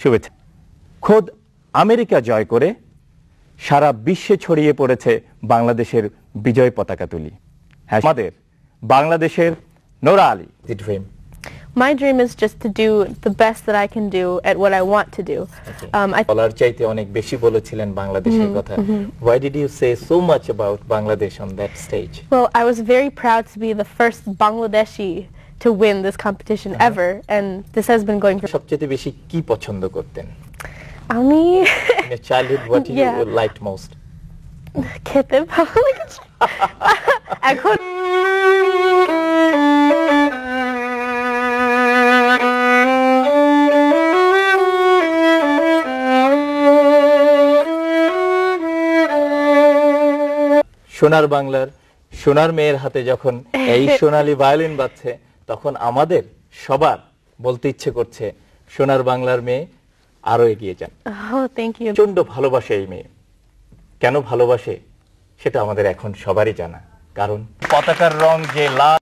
শুভেচ্ছা। খোদ আমেরিকা জয় করে সারা বিশ্বে ছড়িয়ে পড়েছে বাংলাদেশের বিজয় পতাকা তুলি। হ্যাঁ, আমাদের বাংলাদেশের Nora Ali. Dream My dream is just to do the best that I can do at what I want to do. বলার চাইতে অনেক বেশি বলেছিলেন বাংলাদেশের কথা। Why did you say so much about Bangladesh on that stage? Well, I was very proud to be the first Bangladeshi to win this competition ever, and this has been going for. সবচেয়ে বেশি কি পছন্দ করতেন? আমি In your childhood, what you liked most? খেতে ভালো লেগেছে। এখন সোনার বাংলার সোনার মেয়ের হাতে যখন এই সোনালী ভায়োলিন বাজছে, তখন আমাদের সবার বলতে ইচ্ছে করছে সোনার বাংলার মেয়ে আরো এগিয়ে যান। Oh, thank you. প্রচন্ড ভালোবাসে এই মেয়ে। কেন ভালোবাসে সেটা আমাদের এখন সবারই জানা, কারণ পতাকার রং যে লাল।